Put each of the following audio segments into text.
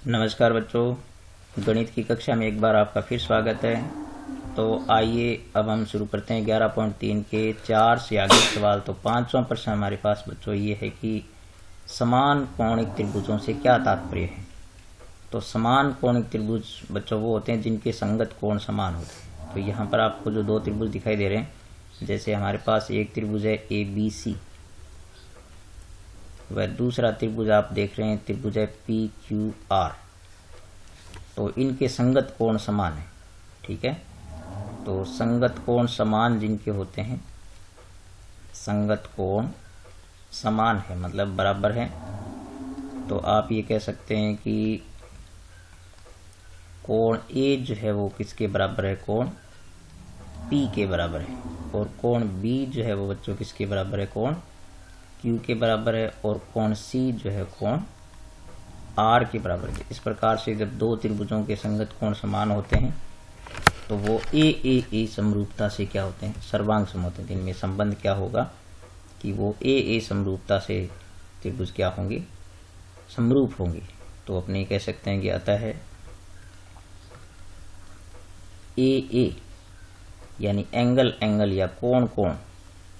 नमस्कार बच्चों, गणित की कक्षा में एक बार आपका फिर स्वागत है। तो आइए अब हम शुरू करते हैं 11.3 के 4 से आगे सवाल। तो 5वां प्रश्न हमारे पास बच्चों ये है कि समान कोणिक त्रिभुजों से क्या तात्पर्य है। तो समान कोणिक त्रिभुज बच्चों वो होते हैं जिनके संगत कोण समान होते हैं। तो यहाँ पर आपको जो दो त्रिभुज दिखाई दे रहे हैं, जैसे हमारे पास एक त्रिभुज है ABC, वह दूसरा त्रिभुज आप देख रहे हैं त्रिभुज है PQR। तो इनके संगत कोण समान है, ठीक है। तो संगत कोण समान जिनके होते हैं, संगत कोण समान है मतलब बराबर है। तो आप ये कह सकते हैं कि कोण A जो है वो किसके बराबर है, कोण P के बराबर है। और कोण B जो है वो बच्चों किसके बराबर है, कोण Q के बराबर है। और कोण C जो है कोण R के बराबर है। इस प्रकार से जब दो त्रिभुजों के संगत कोण समान होते हैं तो वो ए समरूपता से क्या होते हैं, सर्वांग सम होते हैं। इनमें संबंध क्या होगा कि वो ए समरूपता से त्रिभुज क्या होंगे, समरूप होंगे। तो अपने कह सकते हैं कि अतः ए यानी एंगल या कोण,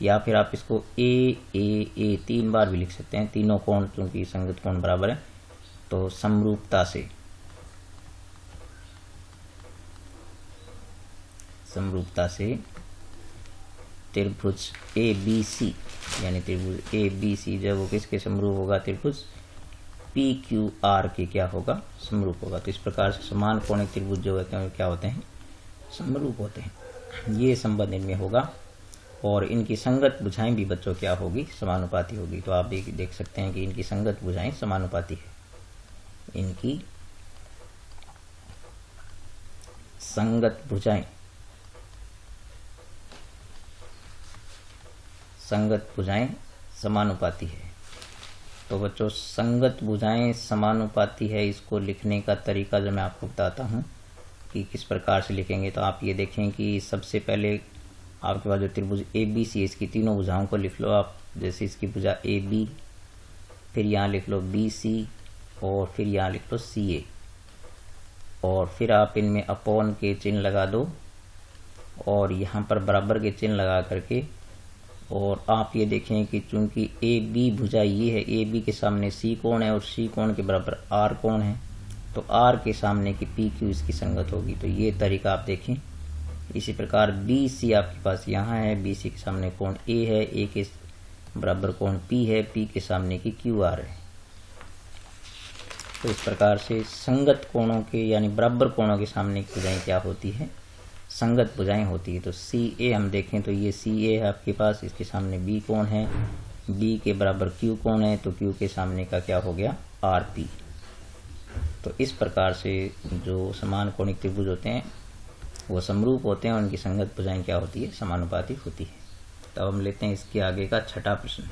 या फिर आप इसको ए 3 बार भी लिख सकते हैं। तीनों कोण चूंकि संगत कोण बराबर है तो समरूपता से त्रिभुज ABC यानी त्रिभुज ABC जब वो किसके समरूप होगा, त्रिभुज PQR के क्या होगा, समरूप होगा। तो इस प्रकार से समान कोणिक त्रिभुज जो होते हैं क्या होते हैं, समरूप होते हैं। ये संबंध इनमें होगा। और इनकी संगत भुजाएं भी बच्चों क्या होगी, समानुपाती होगी। तो आप देख सकते हैं कि इनकी संगत भुजाएं समानुपाती है। इनकी संगत भुजाएं समानुपाती है। तो बच्चों संगत भुजाएं समानुपाती है, इसको लिखने का तरीका जो मैं आपको बताता हूं कि किस प्रकार से लिखेंगे। तो आप ये देखें कि सबसे पहले आपके पास जो त्रिभुज ABC है, इसकी तीनों भुजाओं को लिख लो आप। जैसे इसकी भुजा AB, फिर यहाँ लिख लो BC, और फिर यहाँ लिख लो CA। और फिर आप इनमें अपॉन के चिन्ह लगा दो और यहाँ पर बराबर के चिन्ह लगा करके, और आप ये देखें कि चूंकि AB भुजा ये है, AB के सामने C कोण है और C कोण के बराबर R कोण है, तो R के सामने की PQ इसकी संगत होगी। तो ये तरीका आप देखें। इसी प्रकार BC आपके पास यहाँ है, BC के सामने कोण A है, A के बराबर कोण P है, P के सामने की QR है। तो इस प्रकार से संगत कोणों के यानी बराबर कोणों के सामने की भुजाएं क्या होती है, संगत भुजाएं होती है। तो CA हम देखें तो ये CA है आपके पास, इसके सामने B कोण है, B के बराबर Q कोण है, तो Q के सामने का क्या हो गया, RP। तो इस प्रकार से जो समान कोणिक त्रिभुज होते हैं वो समरूप होते हैं और उनकी संगत भुजाएं क्या होती है, समानुपाती होती है। तब हम लेते हैं इसके आगे का छठा प्रश्न।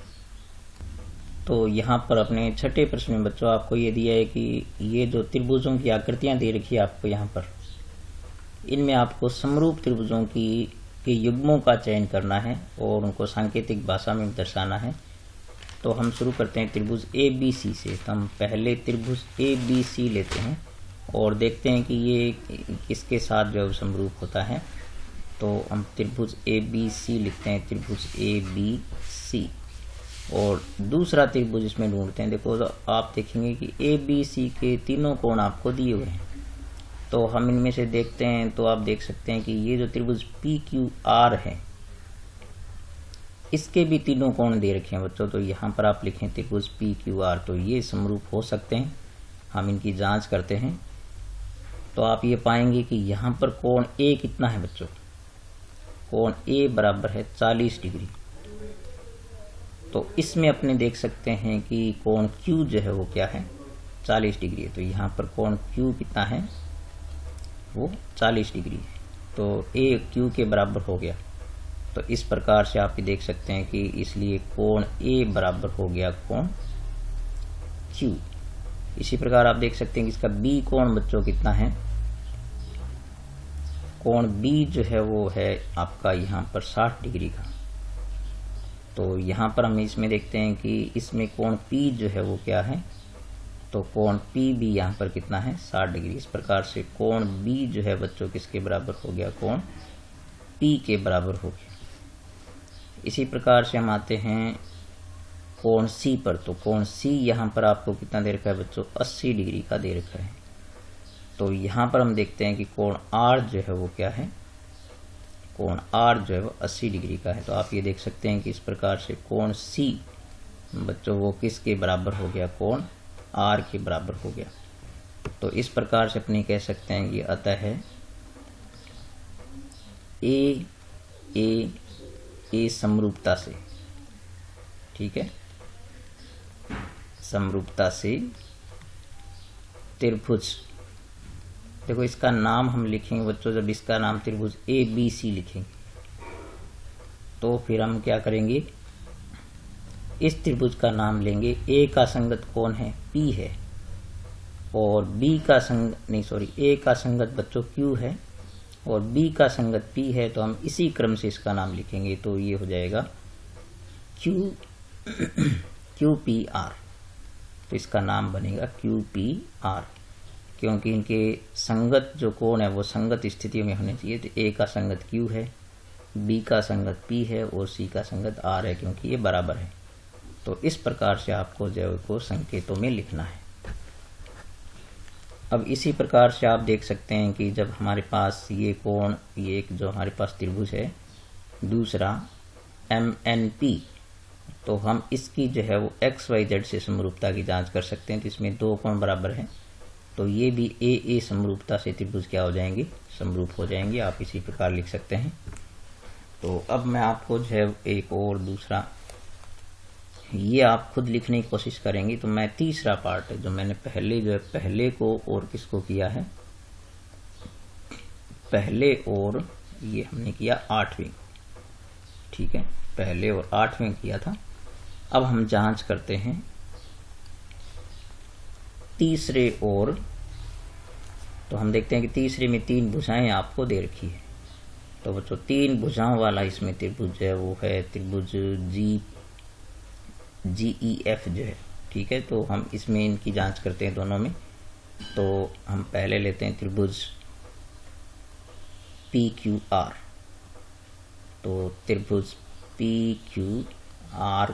तो यहाँ पर अपने छठे प्रश्न में बच्चों आपको ये दिया है कि ये जो त्रिभुजों की आकृतियां दे रखी है आपको यहाँ पर, इनमें आपको समरूप त्रिभुजों के युग्मों का चयन करना है और उनको सांकेतिक भाषा में दर्शाना है। तो हम शुरू करते हैं त्रिभुज ABC से। तो हम पहले त्रिभुज ABC लेते हैं और देखते हैं कि ये किसके साथ जो समरूप होता है। तो हम त्रिभुज ABC लिखते हैं, त्रिभुज ABC, और दूसरा त्रिभुज इसमें ढूंढते हैं। देखो तो आप देखेंगे कि ABC के तीनों कोण आपको दिए हुए हैं। तो हम इनमें से देखते हैं तो आप देख सकते हैं कि ये जो त्रिभुज PQR है इसके भी तीनों कोण दे रखे हैं बच्चों। तो यहाँ पर आप लिखें त्रिभुज PQR, तो ये समरूप हो सकते हैं। हम इनकी जांच करते हैं तो आप ये पाएंगे कि यहाँ पर कोण A कितना है बच्चों, कोण A बराबर है 40 डिग्री। तो इसमें अपने देख सकते हैं कि कोण Q जो है वो क्या है, 40 डिग्री है। तो यहाँ पर कोण Q कितना है, वो 40 डिग्री है। तो A Q के बराबर हो गया। तो इस प्रकार से आप देख सकते हैं कि इसलिए कोण A बराबर हो गया कोण Q। इसी प्रकार आप देख सकते हैं कि इसका B कोण बच्चों कितना है, कोण B जो है वो है आपका यहाँ पर 60 डिग्री का। तो यहाँ पर हम इसमें देखते हैं कि इसमें कोण P जो है वो क्या है, तो कोण पी भी यहाँ पर कितना है 60 डिग्री। इस प्रकार से कोण बी जो है बच्चों किसके बराबर हो गया, कोण पी के बराबर हो गया। इसी प्रकार से हम आते हैं कोण सी पर। तो कोण सी यहाँ पर आपको कितना दे रखा है बच्चों, 80 डिग्री का दे रखा है। तो यहाँ पर हम देखते हैं कि कोण आर जो है वो क्या है, कोण आर जो है वो 80 डिग्री का है। तो आप ये देख सकते हैं कि इस प्रकार से कोण सी बच्चों वो किसके बराबर हो गया, कोण आर के बराबर हो गया। तो इस प्रकार से अपने कह सकते हैं कि अतः है ए समरूपता से, ठीक है, समरूपता से त्रिभुज, देखो इसका नाम हम लिखेंगे बच्चों, जब इसका नाम त्रिभुज ABC लिखेंगे तो फिर हम क्या करेंगे, इस त्रिभुज का नाम लेंगे। A का संगत कौन है, P है, और B का संगत A का संगत बच्चों Q है और B का संगत P है। तो हम इसी क्रम से इसका नाम लिखेंगे। तो ये हो जाएगा QPR। तो इसका नाम बनेगा QPR, क्योंकि इनके संगत जो कोण है वो संगत स्थितियों में होने चाहिए। तो A का संगत Q है, B का संगत P है और C का संगत R है, क्योंकि ये बराबर है। तो इस प्रकार से आपको जो को संकेतों में लिखना है। अब इसी प्रकार से आप देख सकते हैं कि जब हमारे पास ये कोण, ये एक जो हमारे पास त्रिभुज है, दूसरा MNP, तो हम इसकी जो है वो XYZ से समरूपता की जांच कर सकते हैं। तो इसमें दो कोण बराबर हैं, तो ये भी AA समरूपता से त्रिभुज क्या हो जाएंगे, समरूप हो जाएंगे। आप इसी प्रकार लिख सकते हैं। तो अब मैं आपको जो है एक और दूसरा, ये आप खुद लिखने की कोशिश करेंगे। तो मैं तीसरा पार्ट है जो मैंने पहले जो है पहले को और किसको किया है, पहले और ये हमने किया 8वें, ठीक है, पहले और 8वें किया था। अब हम जांच करते हैं तीसरे और। तो हम देखते हैं कि तीसरे में 3 भुजाएं आपको दे रखी है। तो बच्चों 3 भुजाओं वाला इसमें त्रिभुज है वो है त्रिभुज GEF जो है, ठीक है। तो हम इसमें इनकी जांच करते हैं दोनों में। तो हम पहले लेते हैं त्रिभुज PQR। तो त्रिभुज PQR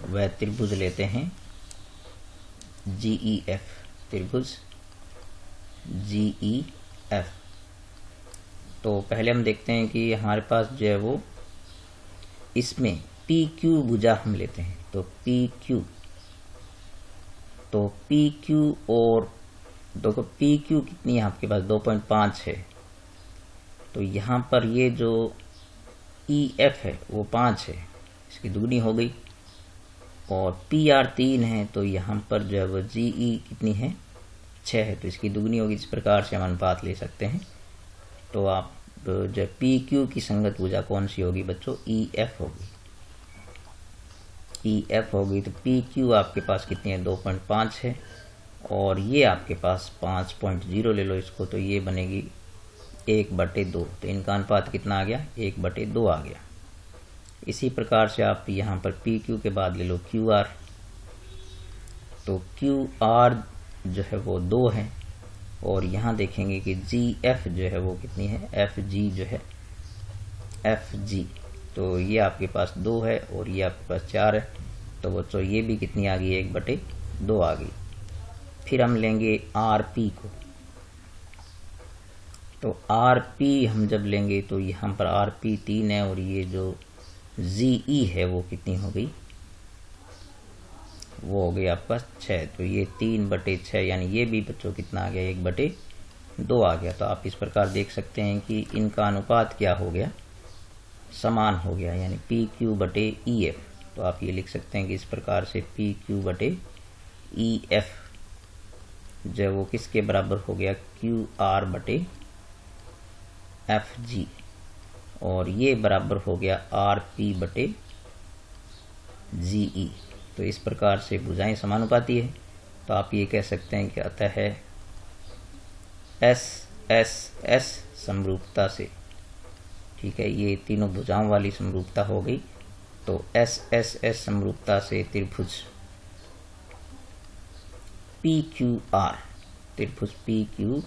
वह त्रिभुज लेते हैं GEF, त्रिभुज GEF। तो पहले हम देखते हैं कि हमारे पास जो है वो इसमें PQ भुजा हम लेते हैं। तो PQ, तो PQ और देखो PQ कितनी है आपके पास, 2.5 है। तो यहाँ पर ये जो EF है वो 5 है, इसकी दुगनी हो गई। और PR 3 है, तो यहाँ पर जो है वो GE कितनी है, 6 है, तो इसकी दुगनी होगी। इस प्रकार से हम अनुपात ले सकते हैं। तो आप जो PQ की संगत भुजा कौन सी होगी बच्चों, EF होगी, EF होगी। तो PQ आपके पास कितनी है, 2.5 है, और ये आपके पास 5.0 ले लो इसको, तो ये बनेगी 1/2। तो इनका अनुपात कितना आ गया, 1/2 आ गया। इसी प्रकार से आप यहाँ पर PQ के बाद ले लो QR। तो QR जो है वो 2 है, और यहाँ देखेंगे कि GF जो है वो कितनी है, FG जो है, FG। तो ये आपके पास 2 है और ये आपके पास 4 है। तो बच्चों ये भी कितनी आ गई, 1/2 आ गई। फिर हम लेंगे RP को। तो RP हम जब लेंगे तो यहाँ पर RP 3 है, और ये जो GE है वो कितनी हो गई, वो हो गई आपका 6। तो ये 3/6, यानी ये भी बच्चों कितना आ गया, 1/2 आ गया। तो आप इस प्रकार देख सकते हैं कि इनका अनुपात क्या हो गया, समान हो गया, यानी PQ/EF। तो आप ये लिख सकते हैं कि इस प्रकार से PQ/EF जो वो किसके बराबर हो गया, QR/FG, और ये बराबर हो गया RP/GE। तो इस प्रकार से भुजाएं समानुपाती है। तो आप ये कह सकते हैं कि अतः है SSS समरूपता से, ठीक है, ये तीनों भुजाओं वाली समरूपता हो गई। तो SSS समरूपता से त्रिभुज पी क्यू आर, त्रिभुज पी क्यू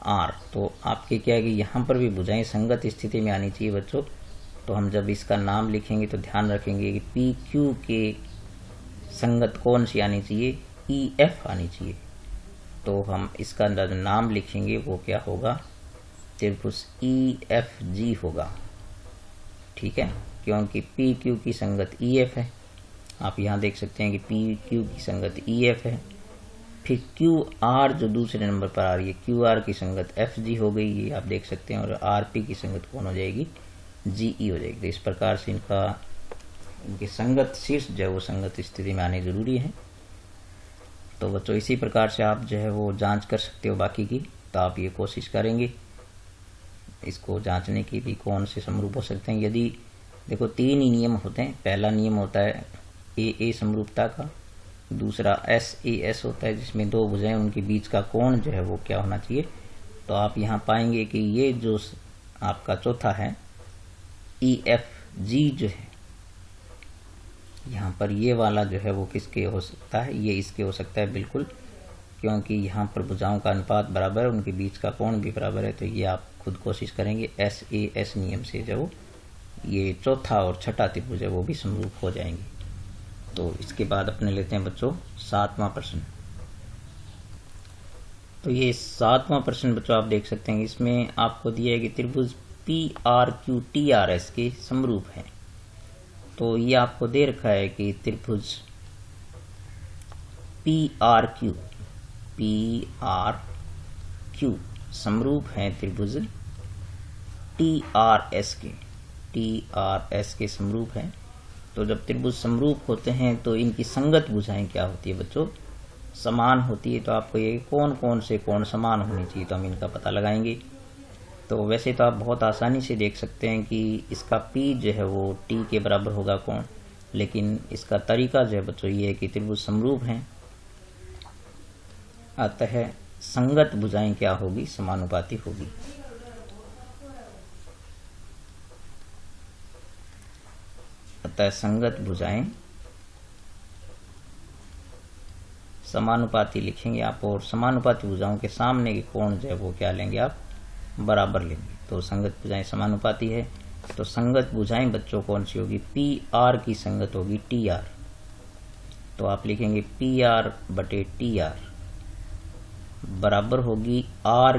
आर। तो आपके क्या है कि यहाँ पर भी भुजाएं संगत स्थिति में आनी चाहिए बच्चों। तो हम जब इसका नाम लिखेंगे तो ध्यान रखेंगे कि पी क्यू के संगत कौन सी आनी चाहिए, ई एफ आनी चाहिए। तो हम इसका नाम लिखेंगे वो क्या होगा, त्रिभुज ई एफ जी होगा, ठीक है, क्योंकि पी क्यू की संगत ई एफ है। आप यहाँ देख सकते हैं कि पी क्यू की संगत ई एफ है। फिर क्यू आर जो दूसरे नंबर पर आ रही है, क्यू आर की संगत एफ जी हो गई, ये आप देख सकते हैं। और आर पी की संगत कौन हो जाएगी, जी ई हो जाएगी। तो इस प्रकार से इनके संगत शीर्ष जो है वो संगत स्थिति में आने जरूरी है। तो बच्चों इसी प्रकार से आप जो है वो जांच कर सकते हो बाकी की। तो आप ये कोशिश करेंगे इसको जांचने की भी कौन से समरूप हो सकते हैं। यदि देखो 3 ही नियम होते हैं। पहला नियम होता है ए समरूपता का, दूसरा एस होता है जिसमें 2 भुजाएं उनके बीच का कोण जो है वो क्या होना चाहिए। तो आप यहाँ पाएंगे कि ये जो आपका चौथा है ई एफ जी जो है, यहाँ पर ये वाला जो है वो किसके हो सकता है, ये इसके हो सकता है बिल्कुल, क्योंकि यहाँ पर भुजाओं का अनुपात बराबर है, उनके बीच का कोण भी बराबर है। तो ये आप खुद कोशिश करेंगे एस नियम से जो ये चौथा और छठा त्रिभुज है वो भी समरूप हो जाएंगे। तो इसके बाद अपने लेते हैं बच्चों 7वां प्रश्न। तो ये 7वां प्रश्न बच्चों आप देख सकते हैं, इसमें आपको दिया है कि त्रिभुज P R Q T R S के समरूप है। तो ये आपको दे रखा है कि त्रिभुज पी आर क्यू समरूप है त्रिभुज टी आर एस के समरूप है। तो जब त्रिभुज समरूप होते हैं तो इनकी संगत भुजाएं क्या होती है बच्चों, समान होती है। तो आपको ये कौन कौन से कोण समान होने चाहिए, तो हम इनका पता लगाएंगे। तो वैसे तो आप बहुत आसानी से देख सकते हैं कि इसका P जो है वो T के बराबर होगा कोण, लेकिन इसका तरीका जो है बच्चों ये है कि त्रिभुज समरूप हैं, अतः संगत भुजाएं क्या होगी, समानुपाती होगी। अतः संगत भुजाएं समानुपाती लिखेंगे आप, और समानुपाती भुजाओं के सामने के कोण जो है वो क्या लेंगे आप, बराबर लेंगे। तो संगत भुजाएं समानुपाती है। तो संगत भुजाएं बच्चों कौन सी होगी, पी आर की संगत होगी टी आर। तो आप लिखेंगे पी आर बटे टी आर बराबर होगी आर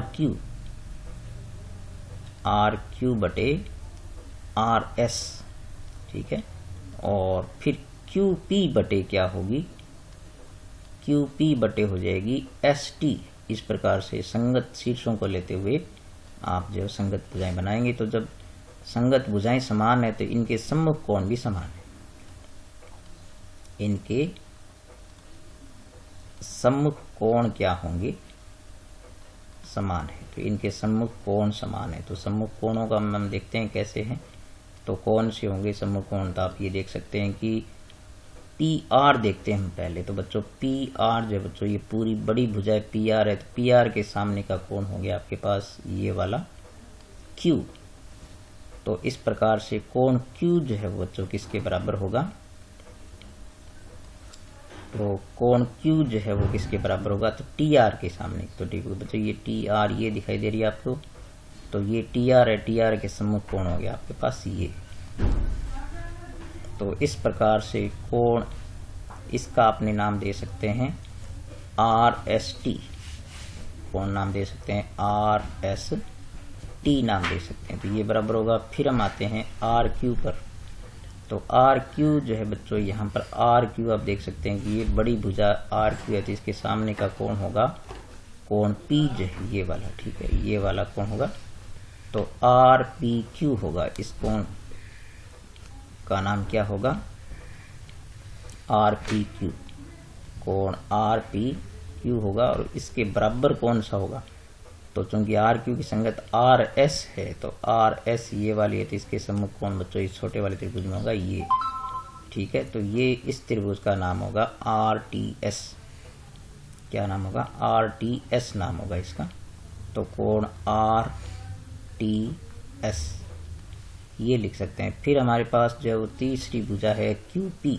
क्यू बटे आर एस, ठीक है। और फिर क्यू पी बटे क्या होगी, क्यू पी बटे हो जाएगी एस टी। इस प्रकार से संगत शीर्षों को लेते हुए आप जो संगत भुजाएं बनाएंगे। तो जब संगत भुजाएं समान है तो इनके सम्मुख कोण भी समान है, इनके सम्मुख कोण क्या होंगे, समान है। तो इनके सम्मुख कोण समान है। तो सम्मुख कोणों का हम देखते हैं कैसे हैं। तो कौन से होंगे सम्मुख कोण, तो आप ये देख सकते हैं कि पी आर देखते हैं हम पहले। तो बच्चों पी आर जो बच्चों ये पूरी बड़ी भुजाएं पी आर है, तो पी आर के सामने का कोण हो गया आपके पास ये वाला क्यू। तो इस प्रकार से कोण क्यू जो है बच्चों किसके बराबर होगा, तो कोण क्यू जो है वो किसके बराबर होगा, तो टी आर के सामने। तो ठीक है बच्चों ये टी आर ये दिखाई दे रही है आपको, तो ये टी आर है, टी आर के सम्मुख कोण हो गया आपके पास ये। तो इस प्रकार से कोण इसका अपने नाम दे सकते हैं आर एस टी, कोण नाम दे सकते हैं आर एस टी नाम दे सकते हैं। तो ये बराबर होगा। फिर हम आते हैं आर क्यू पर। तो आर क्यू जो है बच्चों यहाँ पर आर क्यू आप देख सकते हैं कि ये बड़ी भुजा आर क्यू है, तो इसके सामने का कोण होगा कोण पी जो है ये वाला, ठीक है, ये वाला कोण होगा। तो आर पी क्यू होगा, इस कोण का नाम क्या होगा, आर पी क्यू, कोण आर पी क्यू होगा। और इसके बराबर कौन सा होगा, तो चूंकि आर क्यू की संगत आर एस है, तो आर एस ये वाली है, तो इसके सम्मुख कोण बच्चों इस छोटे वाले त्रिभुज में होगा ये, ठीक है। तो ये इस त्रिभुज का नाम होगा आर टी एस, क्या नाम होगा, आर टी एस नाम होगा इसका। तो कोण आर टी एस ये लिख सकते हैं। फिर हमारे पास जो तीसरी भुजा है क्यू पी,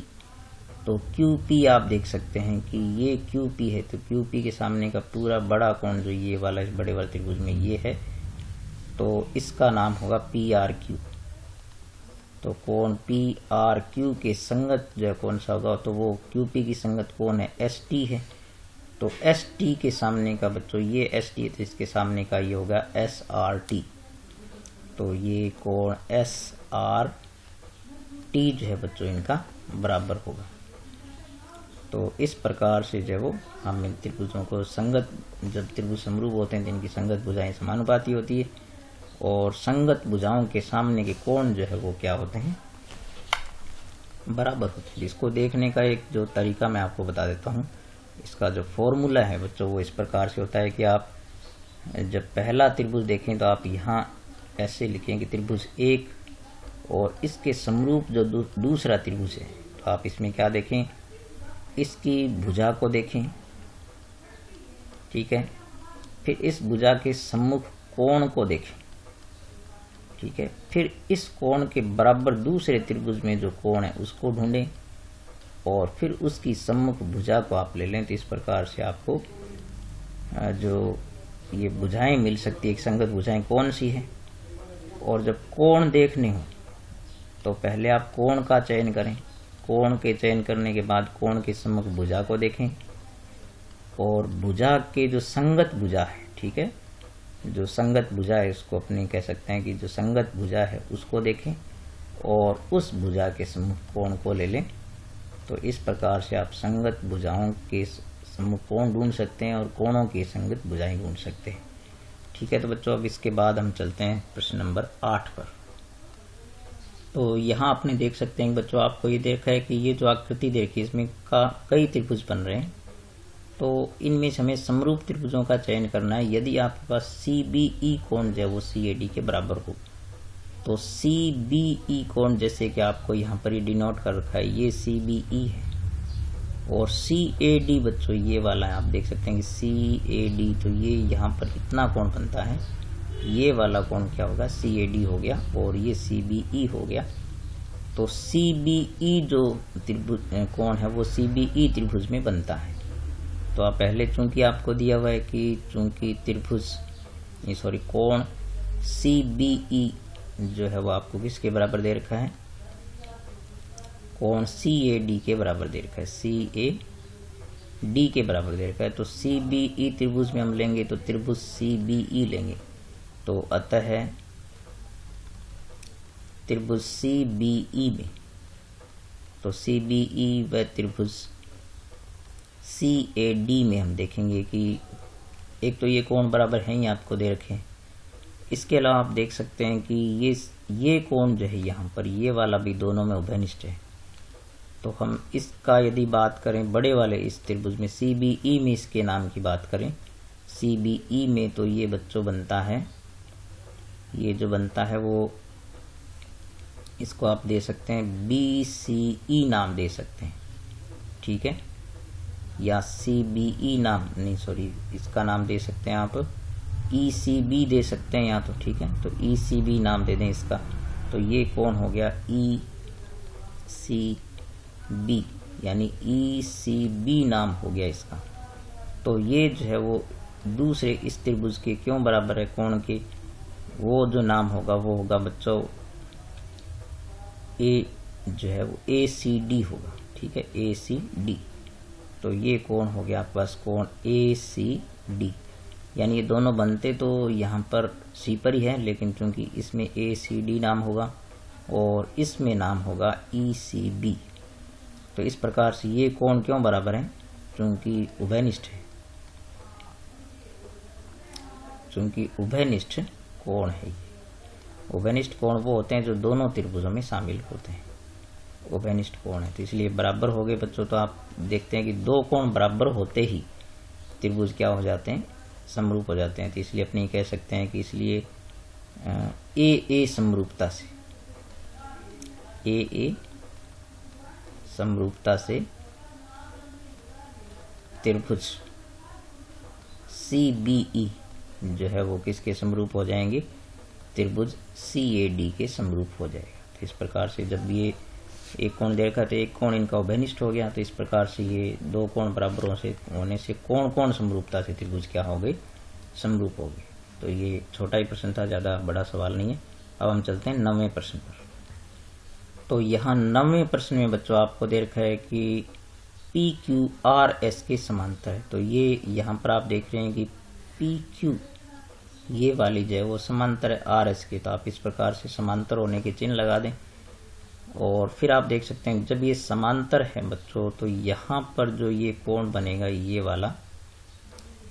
तो QP आप देख सकते हैं कि ये QP है, तो QP के सामने का पूरा बड़ा कोण जो ये वाला इस बड़े वाले त्रिभुज में ये है, तो इसका नाम होगा PRQ। तो कोण PRQ के संगत जो कौन सा होगा, तो वो QP की संगत कोण है ST है। तो ST के सामने का बच्चों ये ST है, तो इसके सामने का ये होगा SRT। तो ये कोण SRT जो है बच्चों इनका बराबर होगा। तो इस प्रकार से जो वो हम इन त्रिभुजों को संगत, जब त्रिभुज समरूप होते हैं तो इनकी संगत भुजाएं समानुपाती होती है, और संगत भुजाओं के सामने के कोण जो है वो क्या होते हैं, बराबर होते हैं। इसको देखने का एक जो तरीका मैं आपको बता देता हूँ। इसका जो फॉर्मूला है बच्चों वो इस प्रकार से होता है कि आप जब पहला त्रिभुज देखें तो आप यहाँ ऐसे लिखें कि त्रिभुज एक और इसके समरूप जो दूसरा त्रिभुज है, तो आप इसमें क्या देखें, इसकी भुजा को देखें, ठीक है। फिर इस भुजा के सम्मुख कोण को देखें, ठीक है। फिर इस कोण के बराबर दूसरे त्रिभुज में जो कोण है उसको ढूंढें, और फिर उसकी सम्मुख भुजा को आप ले लें। तो इस प्रकार से आपको जो ये भुजाएं मिल सकती है, एक संगत भुजाएं कौन सी है। और जब कोण देखने हो तो पहले आप कोण का चयन करें, कोण के चयन करने के बाद कोण के सम्मुख भुजा को देखें, और भुजा के जो संगत भुजा है, ठीक है, जो संगत भुजा है उसको अपने कह सकते हैं कि जो संगत भुजा है उसको देखें, और उस भुजा के सम्मुख कोण को ले लें। तो इस प्रकार से आप संगत भुजाओं के सम्मुख कोण ढूंढ सकते हैं और कोणों की संगत भुजाएं ढूंढ सकते हैं, ठीक है। तो बच्चों अब इसके बाद हम चलते हैं प्रश्न नंबर 8 पर। तो यहाँ आपने देख सकते हैं बच्चों, आपको ये देखा है कि ये जो आकृति देखी इसमें कई त्रिभुज बन रहे हैं। तो इनमें से हमें समरूप त्रिभुजों का चयन करना है। यदि आपके पास CBE कोण जो है वो CAD के बराबर हो, तो CBE कोण जैसे कि आपको यहाँ पर ये डिनोट कर रखा है, ये CBE है, और CAD बच्चों ये वाला है, आप देख सकते हैं कि CAD, तो ये यहाँ पर इतना कोण बनता है, ये वाला कोण क्या होगा, CAD हो गया, और ये CBE हो गया। तो CBE जो त्रिभुज कोण है वो CBE त्रिभुज में बनता है। तो आप पहले चूंकि आपको दिया हुआ है कि चूंकि त्रिभुज कोण CBE जो है वो आपको किसके बराबर दे रखा है, कोण CAD के बराबर दे रखा है, CAD के बराबर दे रखा है। तो CBE त्रिभुज में हम लेंगे तो त्रिभुज CBE लेंगे, तो अतः त्रिभुज CBE में, तो CBE व त्रिभुज CAD में हम देखेंगे कि एक तो ये कोण बराबर हैं ही आपको दे रखे हैं। इसके अलावा आप देख सकते हैं कि ये कोण जो है यहाँ पर ये वाला भी दोनों में उभयनिष्ठ है। तो हम इसका यदि बात करें बड़े वाले इस त्रिभुज में CBE में, इसके नाम की बात करें CBE में, तो ये बच्चों बनता है, ये जो बनता है वो इसको आप दे सकते हैं BCE नाम दे सकते हैं, ठीक है, या CBE नाम नहीं, सॉरी, इसका नाम दे सकते हैं आप ECB दे सकते हैं यहाँ, तो ठीक है। तो ECB नाम दे दें इसका, तो ये कोण हो गया ECB, यानी ECB नाम हो गया इसका। तो ये जो है वो दूसरे इस त्रिभुज के क्यों बराबर है कोण के, वो जो नाम होगा वो होगा बच्चों A जो है वो ACD होगा, ठीक है, ACD। तो ये कोण हो गया आपके पास कोण ACD, यानी ये दोनों बनते तो यहाँ पर C पर ही है, लेकिन चूंकि इसमें ACD नाम होगा और इसमें नाम होगा ECB। तो इस प्रकार से ये कोण क्यों बराबर है, चूंकि उभयनिष्ठ है, चूंकि उभयनिष्ठ कोण है। उभयनिष्ठ कोण वो होते हैं जो दोनों त्रिभुजों में शामिल होते हैं, उभयनिष्ठ कोण है, तो इसलिए बराबर हो गए बच्चों। तो आप देखते हैं कि दो कोण बराबर होते ही त्रिभुज क्या हो जाते हैं, समरूप हो जाते हैं। तो इसलिए अपने कह सकते हैं कि इसलिए AA समरूपता से, AA समरूपता से त्रिभुज CBE जो है वो किसके समरूप हो जाएंगे, त्रिभुज CAD के समरूप हो जाएगा। तो इस प्रकार से जब ये एक कोण दे रखा है तो एक कोण इनका उभयनिष्ठ हो गया। तो इस प्रकार से ये दो कोण बराबर से होने से कोण कोण समरूपता से त्रिभुज क्या हो गए, समरूप हो गए। तो ये छोटा ही प्रश्न था, ज़्यादा बड़ा सवाल नहीं है। अब हम चलते हैं 9वें प्रश्न पर। तो यहाँ 9वें प्रश्न में बच्चों आपको दे रखा है कि पी क्यू आर एस के समांतर है। तो ये यहाँ पर आप देख रहे हैं कि पी क्यू ये वाली जो है वो समांतर है आर एस के। तो आप इस प्रकार से समांतर होने के चिन्ह लगा दें। और फिर आप देख सकते हैं जब ये समांतर है बच्चों तो यहाँ पर जो ये कोण बनेगा ये वाला,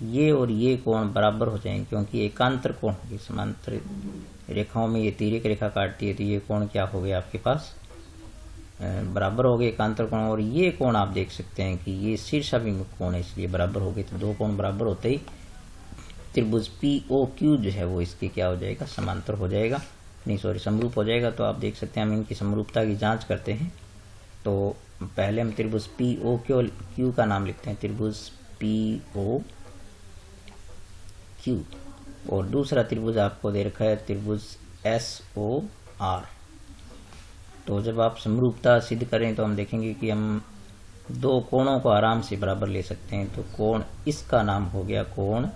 ये और ये कोण बराबर हो जाएंगे क्योंकि एकांतर कोण होगी। समांतर रेखाओं में ये तिर्यक रेखा काटती है तो ये कोण क्या हो गया आपके पास, बराबर हो गए एकांतर कोण। और ये कोण आप देख सकते हैं कि ये शीर्षाभिमुख कोण है इसलिए बराबर हो गए। तो दो कोण बराबर होते ही त्रिभुज POQ जो है वो इसके क्या हो जाएगा, समांतर हो जाएगा, नहीं सॉरी समरूप हो जाएगा। तो आप देख सकते हैं हम इनकी समरूपता की जांच करते हैं। तो पहले हम त्रिभुज POQ का नाम लिखते हैं, त्रिभुज POQ। और दूसरा त्रिभुज आपको दे रखा है त्रिभुज SOR। तो जब आप समरूपता सिद्ध करें तो हम देखेंगे कि हम दो कोणों को आराम से बराबर ले सकते हैं। तो कोण इसका नाम हो गया कोण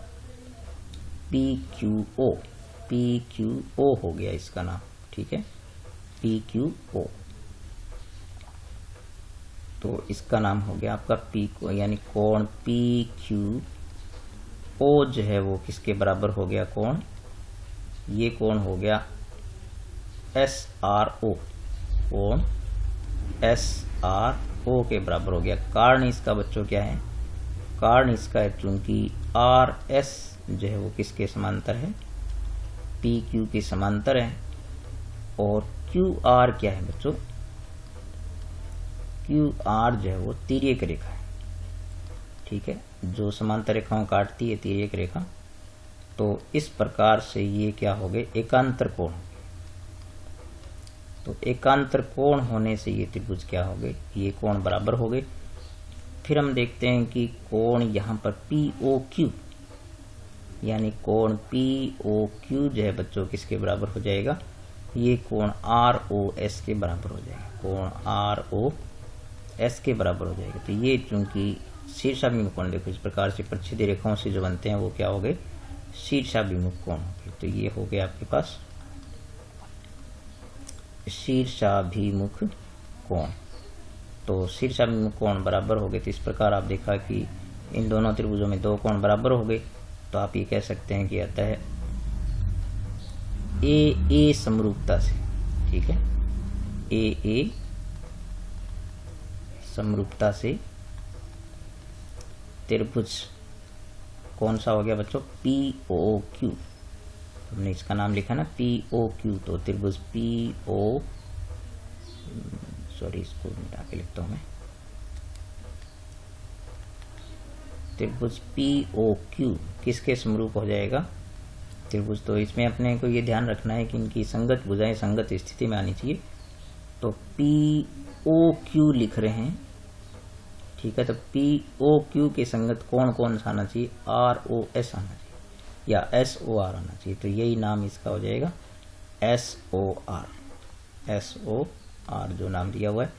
PQO हो गया इसका नाम, ठीक है, PQO। तो इसका नाम हो गया आपका PQ, यानी कोण PQO जो है वो किसके बराबर हो गया कोण, ये कोण हो गया SRO, कोण SRO के बराबर हो गया। कारण इसका बच्चों क्या है, कारण इसका है चूंकि RS जो है वो किसके समांतर है, PQ के समांतर है। और QR क्या है बच्चों, QR जो है वो तिर्यक रेखा है, ठीक है, जो समांतर रेखाओं काटती है तिर्यक रेखा। तो इस प्रकार से ये क्या हो गए, एकांतर कोण। तो एकांतर कोण होने से ये त्रिभुज क्या हो गए, ये कोण बराबर हो गए। फिर हम देखते हैं कि कोण यहाँ पर POQ, यानी कोण POQ जो है बच्चों किसके बराबर हो जाएगा, ये कोण ROS के बराबर हो जाएगा, कोण ROS के बराबर हो जाएगा। तो ये चूंकि शीर्षाभिमुख कोण, देखो इस प्रकार से प्रच्छेदी रेखाओं से जो बनते हैं वो क्या हो गए, शीर्षाभिमुख कोण हो गए। तो ये हो गया आपके पास शीर्षाभिमुख कोण। तो शीर्षाभिमुख कोण बराबर हो गए। तो इस प्रकार आप देखा कि इन दोनों त्रिभुजों में दो कोण बराबर हो गए। तो आप ये कह सकते हैं कि अतः AA समरूपता से, ठीक है, AA समरूपता से त्रिभुज कौन सा हो गया बच्चों, POQ। हमने इसका नाम लिखा ना POQ। तो त्रिभुज इसको मिटा के लिखता हूं मैं, त्रिभुज POQ किसके समरूप हो जाएगा, त्रिभुज। तो इसमें अपने को ये ध्यान रखना है कि इनकी संगत भुजाएं संगत स्थिति में आनी चाहिए। तो POQ लिख रहे हैं, ठीक है। तो POQ के संगत कोण कौन सा आना चाहिए, ROS आना चाहिए या SOR आना चाहिए। तो यही नाम इसका हो जाएगा SOR जो नाम दिया हुआ है,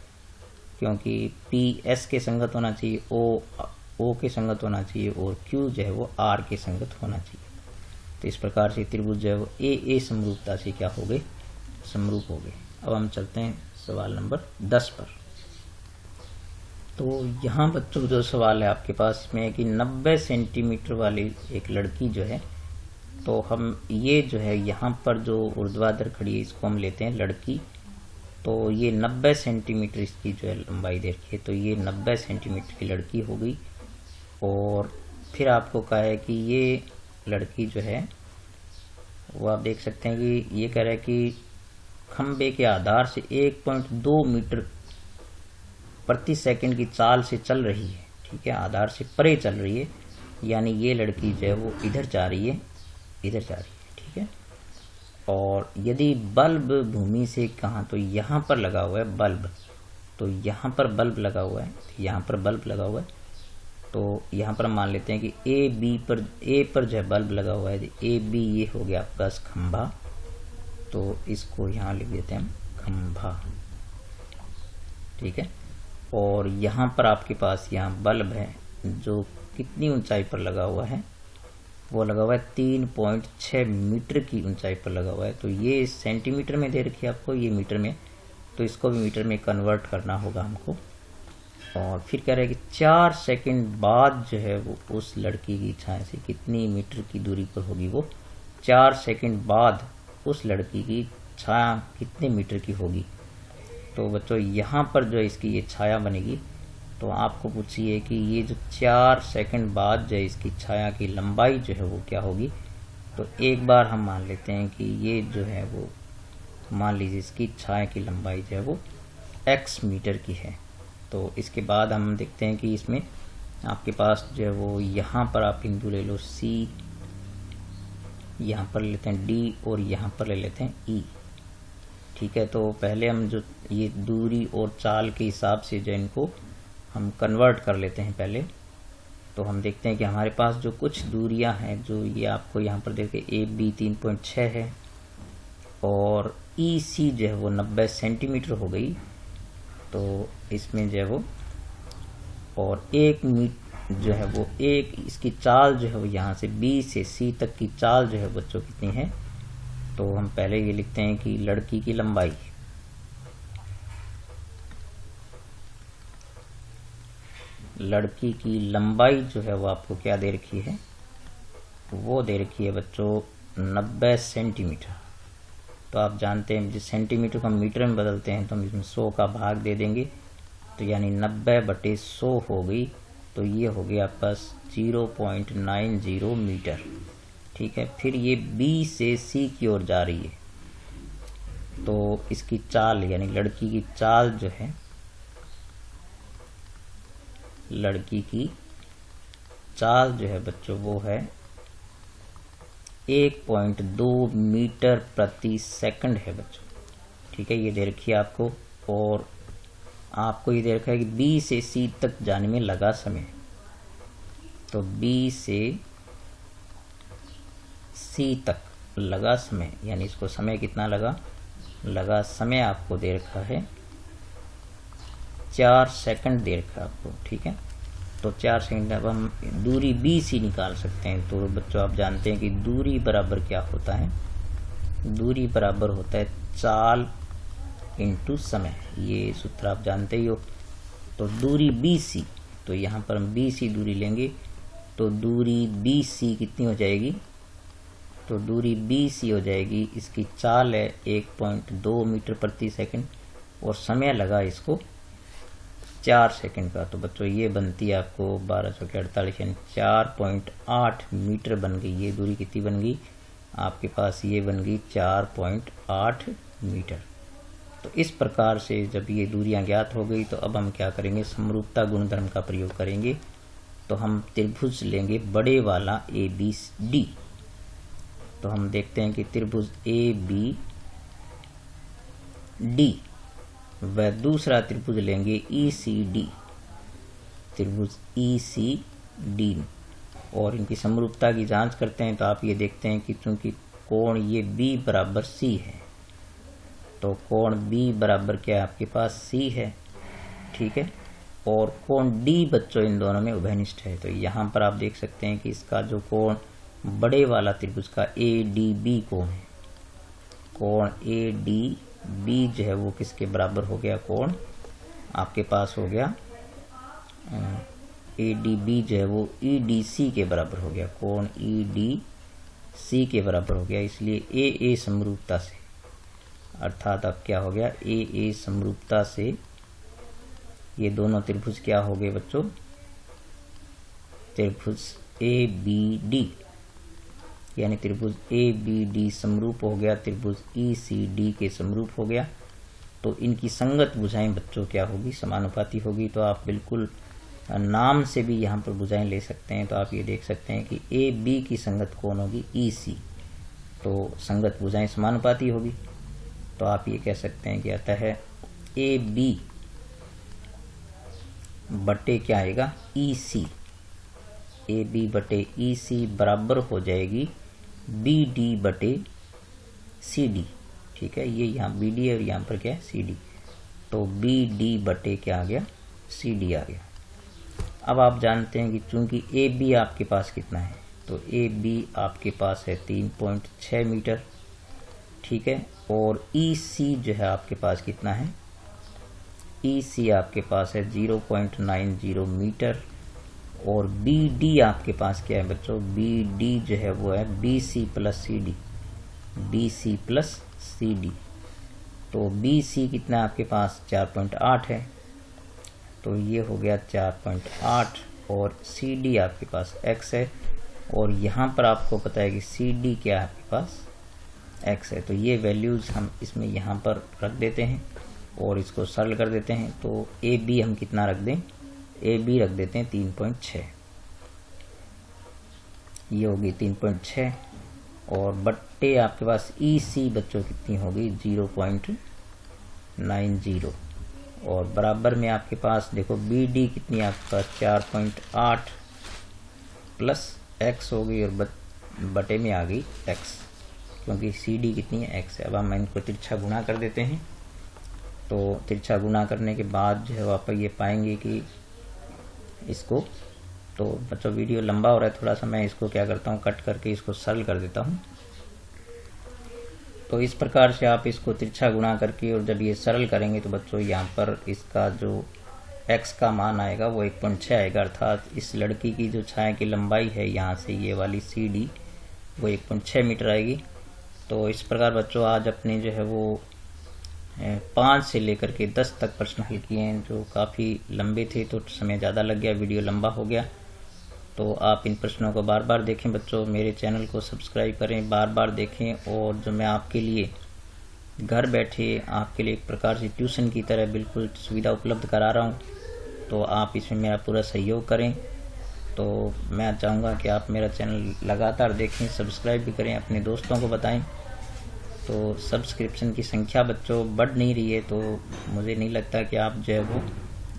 क्योंकि PS के संगत होना चाहिए, O के संगत होना चाहिए और Q जो है वो R के संगत होना चाहिए। तो इस प्रकार से त्रिभुज जो है वो AA समरूपता से क्या हो गए, समरूप हो गए। अब हम चलते हैं सवाल नंबर 10 पर। तो यहाँ बच्चों जो सवाल है आपके पास में है कि 90 सेंटीमीटर वाली एक लड़की जो है, तो हम ये जो है यहाँ पर जो ऊर्ध्वाधर खड़ी है इसको हम लेते हैं लड़की। तो ये 90 सेंटीमीटर इसकी जो है लंबाई दे रखी है। तो ये 90 सेंटीमीटर की लड़की हो गई। और फिर आपको कहा है कि ये लड़की जो है वो आप देख सकते हैं कि ये कह रहा है कि खंबे के आधार से 1.2 मीटर प्रति सेकंड की चाल से चल रही है, ठीक है, आधार से परे चल रही है। यानी ये लड़की जो है वो इधर जा रही है, ठीक है। और यदि बल्ब भूमि से कहाँ, तो यहाँ पर लगा हुआ है बल्ब, तो यहाँ पर बल्ब लगा हुआ है, यहाँ पर बल्ब लगा हुआ है। तो यहाँ पर हम मान लेते हैं कि A पर जो है बल्ब लगा हुआ है, AB ये हो गया आपका खंभा। तो इसको यहाँ लिख देते हैं हम खंभा, ठीक है। और यहाँ पर आपके पास यहाँ बल्ब है जो कितनी ऊंचाई पर लगा हुआ है, वो लगा हुआ है 3.6 मीटर की ऊंचाई पर लगा हुआ है। तो ये सेंटीमीटर में दे रखी है आपको, ये मीटर में, तो इसको भी मीटर में कन्वर्ट करना होगा हमको। और फिर कह रहा है कि 4 सेकंड बाद जो है वो उस लड़की की छाया से कितनी मीटर की दूरी पर होगी, वो 4 सेकंड बाद उस लड़की की छाया कितने मीटर की होगी। तो बच्चों यहाँ पर जो इसकी ये छाया बनेगी, तो आपको पूछिए कि ये जो 4 सेकंड बाद जो इसकी छाया की लंबाई जो है वो क्या होगी। तो एक बार हम मान लेते हैं कि ये जो है वो, मान लीजिए इसकी छाया की लंबाई जो है वो x मीटर की है। तो इसके बाद हम देखते हैं कि इसमें आपके पास जो है वो, यहाँ पर आप बिंदु ले लो C, यहाँ पर लेते हैं D और यहाँ पर ले लेते हैं E, ठीक है। तो पहले हम जो ये दूरी और चाल के हिसाब से जो इनको हम कन्वर्ट कर लेते हैं पहले। तो हम देखते हैं कि हमारे पास जो कुछ दूरियां हैं, जो ये आपको यहाँ पर देखे AB 3.6 है और EC जो है वो 90 सेंटीमीटर हो गई। तो इसमें जो है वो, और 1 मीटर जो है वो, एक इसकी चाल जो है वो यहाँ से B से C तक की चाल जो है बच्चों कितनी है। तो हम पहले ये लिखते हैं कि लड़की की लंबाई, लड़की की लंबाई जो है वो आपको क्या दे रखी है, वो दे रखी है बच्चों 90 सेंटीमीटर। तो आप जानते हैं जिस सेंटीमीटर को हम मीटर में बदलते हैं तो हम इसमें 100 का भाग दे देंगे, तो यानी 90/100 हो गई। तो ये हो गया आपका 0.90 मीटर, ठीक है। फिर ये B से C की ओर जा रही है, तो इसकी चाल यानी लड़की की चाल जो है, लड़की की चाल जो है बच्चों वो है 1.2 मीटर प्रति सेकंड है बच्चों, ठीक है। ये दे रखी है आपको। और आपको ये दे रखा है कि B से C तक जाने में लगा समय, तो B से C तक लगा समय, यानी इसको समय कितना लगा समय आपको दे रखा है 4 सेकंड दे रखा है आपको, ठीक है। तो 4 सेकंड, अब हम दूरी BC निकाल सकते हैं। तो बच्चों आप जानते हैं कि दूरी बराबर क्या होता है, दूरी बराबर होता है चाल इंटू समय, ये सूत्र आप जानते ही हो। तो दूरी BC, तो यहाँ पर हम BC दूरी लेंगे, तो दूरी BC कितनी हो जाएगी, तो दूरी BC हो जाएगी, इसकी चाल है 1.2 मीटर प्रति सेकंड और समय लगा इसको 4 सेकंड का। तो बच्चों ये बनती है आपको 1248 यानी 4.8 मीटर बन गई। ये दूरी कितनी बन गई आपके पास, ये बन गई 4.8 मीटर। तो इस प्रकार से जब ये दूरियां ज्ञात हो गई, तो अब हम क्या करेंगे, समरूपता गुणधर्म का प्रयोग करेंगे। तो हम त्रिभुज लेंगे बड़े वाला ABD। तो हम देखते हैं कि त्रिभुज ABD व दूसरा त्रिभुज लेंगे ECD, त्रिभुज ECD, और इनकी समरूपता की जांच करते हैं। तो आप ये देखते हैं कि चूंकि कोण ये B बराबर C है, तो कोण B बराबर क्या है आपके पास C है, ठीक है। और कोण D बच्चों इन दोनों में उभयनिष्ठ है। तो यहाँ पर आप देख सकते हैं कि इसका जो कोण बड़े वाला त्रिभुज का ADB कोण है, कोण ADB जो है वो किसके बराबर हो गया, कोण आपके पास हो गया ADB जो है वो EDC के बराबर हो गया, कोण EDC के बराबर हो गया। इसलिए AA समरूपता से, अर्थात अब क्या हो गया, AA समरूपता से ये दोनों त्रिभुज क्या हो गए बच्चों, त्रिभुज ABD, यानी त्रिभुज ABD समरूप हो गया, त्रिभुज ECD के समरूप हो गया। तो इनकी संगत भुजाएं बच्चों क्या होगी, समानुपाती होगी। तो आप बिल्कुल नाम से भी यहाँ पर भुजाएं ले सकते हैं। तो आप ये देख सकते हैं कि AB की संगत कौन होगी, EC, तो संगत भुजाएं समानुपाती होगी। तो आप ये कह सकते हैं कि अतः AB बटे क्या आएगा, EC, AB बटे EC बराबर हो जाएगी BD बटे CD, ठीक है। ये यहाँ BD है और यहाँ पर क्या है CD। तो बी डी बटे क्या आ गया, सी डी आ गया। अब आप जानते हैं कि चूंकि ए बी आपके पास कितना है, तो ए बी आपके पास है 3.6 मीटर, ठीक है। और ई सी जो है आपके पास कितना है, ई सी आपके पास है 0.90 मीटर। और बी डी आपके पास क्या है बच्चों, बी डी जो है वो है B C plus C D, B C plus C D. तो बी सी कितना आपके पास 4.8 है, तो ये हो गया 4.8। और सी डी आपके पास x है, और यहाँ पर आपको पता है कि सी डी क्या है आपके पास x है। तो ये वैल्यूज़ हम इसमें यहाँ पर रख देते हैं और इसको सरल कर देते हैं। तो ए बी हम कितना रख दें, ए बी रख देते हैं 3.6, ये होगी 3.6। और बट्टे आपके पास ई सी बच्चों कितनी होगी 0.90। और बराबर में आपके पास देखो बी डी कितनी है आपके पास 4.8 प्लस x हो गई, और बटे में आ गई x, क्योंकि सी डी कितनी है x है। अब हम इनको तिरछा गुणा कर देते हैं। तो तिरछा गुणा करने के बाद जो है आप ये पाएंगे कि इसको, तो बच्चों वीडियो लंबा हो रहा है थोड़ा सा, मैं इसको क्या करता हूँ कट करके इसको सरल कर देता हूँ। तो इस प्रकार से आप इसको तिरछा गुणा करके और जब ये सरल करेंगे तो बच्चों यहाँ पर इसका जो x का मान आएगा वो 1.6 आएगा, अर्थात इस लड़की की जो छाया की लंबाई है यहाँ से ये वाली सी डी वो 1.6 मीटर आएगी। तो इस प्रकार बच्चों आज अपने जो है वो 5 से लेकर के 10 तक प्रश्न हल किए हैं, जो काफ़ी लंबे थे तो समय ज़्यादा लग गया, वीडियो लंबा हो गया। तो आप इन प्रश्नों को बार बार देखें बच्चों, मेरे चैनल को सब्सक्राइब करें, बार बार देखें। और जो मैं आपके लिए घर बैठे आपके लिए एक प्रकार से ट्यूशन की तरह बिल्कुल सुविधा उपलब्ध करा रहा हूँ, तो आप इसमें मेरा पूरा सहयोग करें। तो मैं चाहूँगा कि आप मेरा चैनल लगातार देखें, सब्सक्राइब भी करें, अपने दोस्तों को बताएं। तो सब्सक्रिप्शन की संख्या बच्चों बढ़ नहीं रही है, तो मुझे नहीं लगता कि आप जो है वो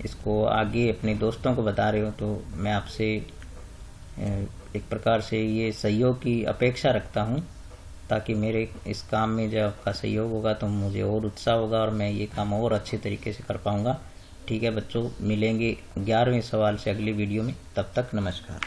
इसको आगे अपने दोस्तों को बता रहे हो। तो मैं आपसे एक प्रकार से ये सहयोग की अपेक्षा रखता हूँ, ताकि मेरे इस काम में जब आपका सहयोग होगा तो मुझे और उत्साह होगा और मैं ये काम और अच्छे तरीके से कर पाऊँगा। ठीक है बच्चों, मिलेंगे 11वें सवाल से अगली वीडियो में, तब तक नमस्कार।